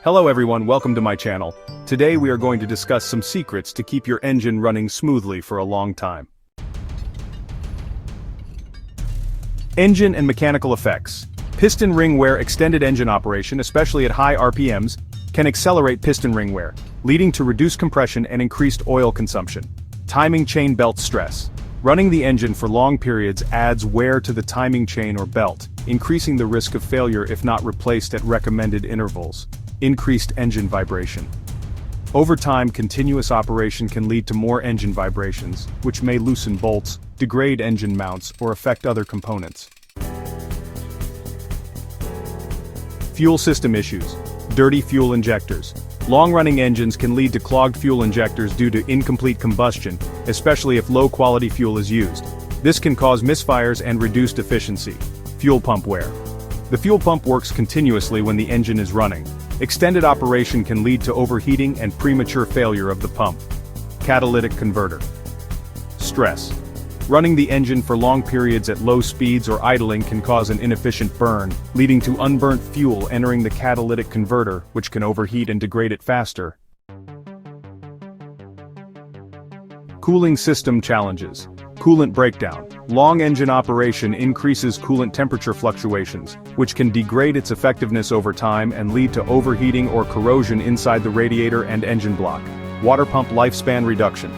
Hello everyone, welcome to my channel. Today we are going to discuss some secrets to keep your engine running smoothly for a long time. Engine and mechanical effects. Piston ring wear. Extended engine operation, especially at high RPMs, can accelerate piston ring wear, leading to reduced compression and increased oil consumption. Timing chain belt stress. Running the engine for long periods adds wear to the timing chain or belt, increasing the risk of failure if not replaced at recommended intervals. Increased engine vibration. Over time, continuous operation can lead to more engine vibrations, which may loosen bolts, degrade engine mounts, or affect other components. Fuel system issues. Dirty fuel injectors. Long-running engines can lead to clogged fuel injectors due to incomplete combustion, especially if low-quality fuel is used. This can cause misfires and reduced efficiency. Fuel pump wear. The fuel pump works continuously when the engine is running. Extended operation can lead to overheating and premature failure of the pump. Catalytic converter. Stress. Running the engine for long periods at low speeds or idling can cause an inefficient burn, leading to unburnt fuel entering the catalytic converter, which can overheat and degrade it faster. Cooling system challenges. Coolant breakdown. Long engine operation increases coolant temperature fluctuations, which can degrade its effectiveness over time and lead to overheating or corrosion inside the radiator and engine block. Water pump lifespan reduction.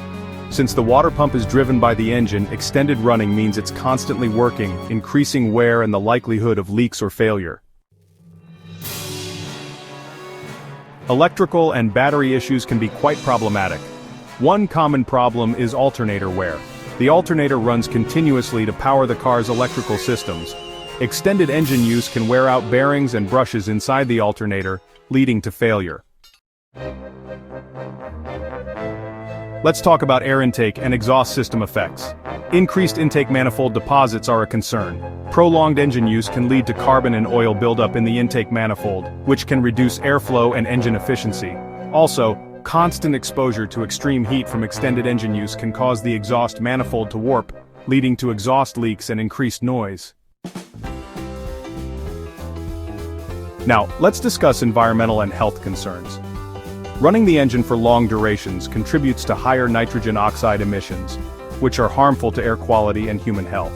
Since the water pump is driven by the engine, extended running means it's constantly working, increasing wear and the likelihood of leaks or failure. Electrical and battery issues can be quite problematic. One common problem is alternator wear. The alternator runs continuously to power the car's electrical systems. Extended engine use can wear out bearings and brushes inside the alternator, leading to failure. Let's talk about air intake and exhaust system effects. Increased intake manifold deposits are a concern. Prolonged engine use can lead to carbon and oil buildup in the intake manifold, which can reduce airflow and engine efficiency. Also, constant exposure to extreme heat from extended engine use can cause the exhaust manifold to warp, leading to exhaust leaks and increased noise. Now, let's discuss environmental and health concerns. Running the engine for long durations contributes to higher nitrogen oxide emissions, which are harmful to air quality and human health.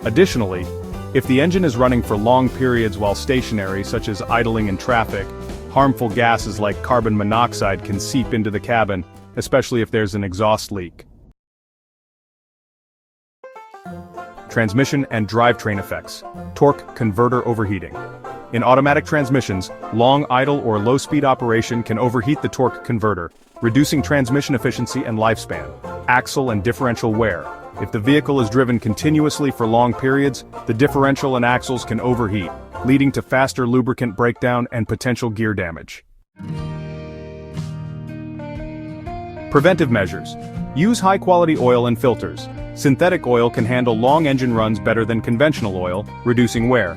Additionally, if the engine is running for long periods while stationary, such as idling in traffic, harmful gases like carbon monoxide can seep into the cabin, especially if there's an exhaust leak. Transmission and drivetrain effects. Torque converter overheating. In automatic transmissions, long idle or low-speed operation can overheat the torque converter, reducing transmission efficiency and lifespan. Axle and differential wear. If the vehicle is driven continuously for long periods, the differential and axles can overheat, leading to faster lubricant breakdown and potential gear damage. Preventive measures. Use high-quality oil and filters. Synthetic oil can handle long engine runs better than conventional oil, reducing wear.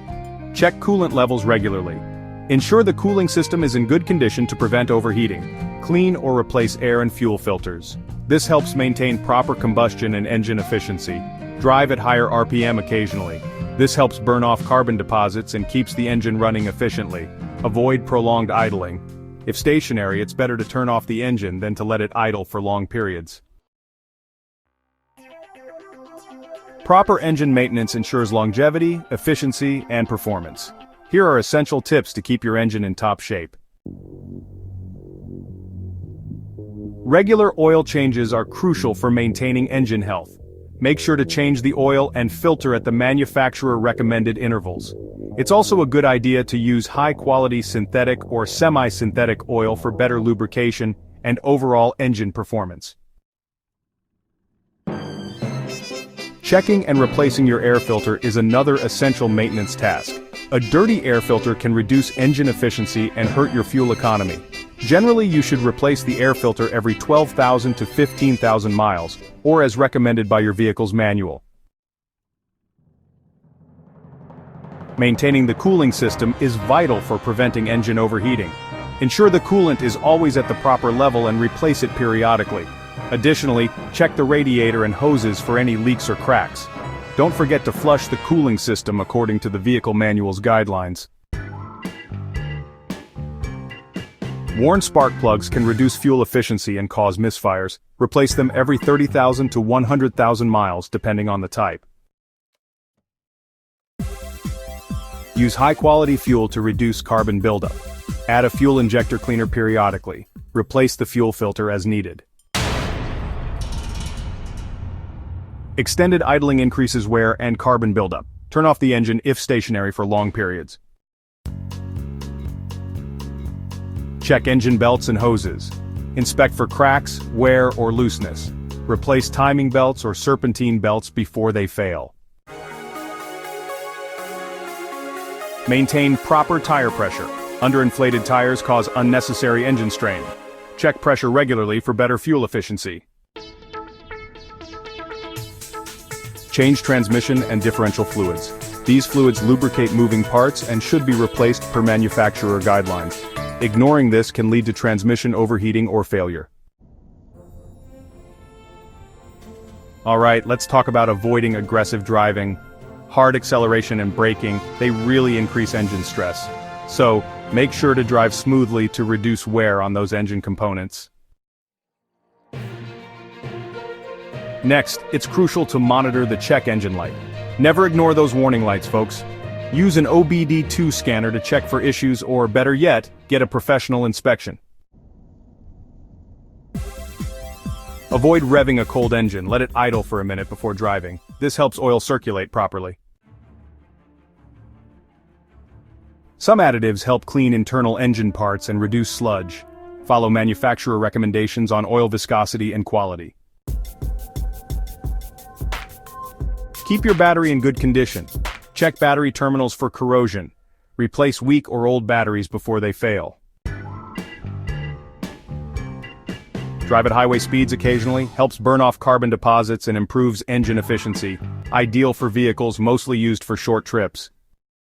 Check coolant levels regularly. Ensure the cooling system is in good condition to prevent overheating. Clean or replace air and fuel filters. This helps maintain proper combustion and engine efficiency. Drive at higher RPM occasionally. This helps burn off carbon deposits and keeps the engine running efficiently. Avoid prolonged idling. If stationary, it's better to turn off the engine than to let it idle for long periods. Proper engine maintenance ensures longevity, efficiency, and performance. Here are essential tips to keep your engine in top shape. Regular oil changes are crucial for maintaining engine health. Make sure to change the oil and filter at the manufacturer recommended intervals. It's also a good idea to use high-quality synthetic or semi-synthetic oil for better lubrication and overall engine performance. Checking and replacing your air filter is another essential maintenance task. A dirty air filter can reduce engine efficiency and hurt your fuel economy. Generally, you should replace the air filter every 12,000 to 15,000 miles, or as recommended by your vehicle's manual. Maintaining the cooling system is vital for preventing engine overheating. Ensure the coolant is always at the proper level and replace it periodically. Additionally, check the radiator and hoses for any leaks or cracks. Don't forget to flush the cooling system according to the vehicle manual's guidelines. Worn spark plugs can reduce fuel efficiency and cause misfires. Replace them every 30,000 to 100,000 miles depending on the type. Use high-quality fuel to reduce carbon buildup. Add a fuel injector cleaner periodically. Replace the fuel filter as needed. Extended idling increases wear and carbon buildup. Turn off the engine if stationary for long periods. Check engine belts and hoses. Inspect for cracks, wear, or looseness. Replace timing belts or serpentine belts before they fail. Maintain proper tire pressure. Underinflated tires cause unnecessary engine strain. Check pressure regularly for better fuel efficiency. Change transmission and differential fluids. These fluids lubricate moving parts and should be replaced per manufacturer guidelines. Ignoring this can lead to transmission overheating or failure. Alright, let's talk about avoiding aggressive driving. Hard acceleration and braking, they really increase engine stress. So, make sure to drive smoothly to reduce wear on those engine components. Next, it's crucial to monitor the check engine light. Never ignore those warning lights, folks. Use an OBD2 scanner to check for issues or, better yet, get a professional inspection. Avoid revving a cold engine, let it idle for a minute before driving. This helps oil circulate properly. Some additives help clean internal engine parts and reduce sludge. Follow manufacturer recommendations on oil viscosity and quality. Keep your battery in good condition. Check battery terminals for corrosion. Replace weak or old batteries before they fail. Drive at highway speeds occasionally, helps burn off carbon deposits and improves engine efficiency. Ideal for vehicles mostly used for short trips.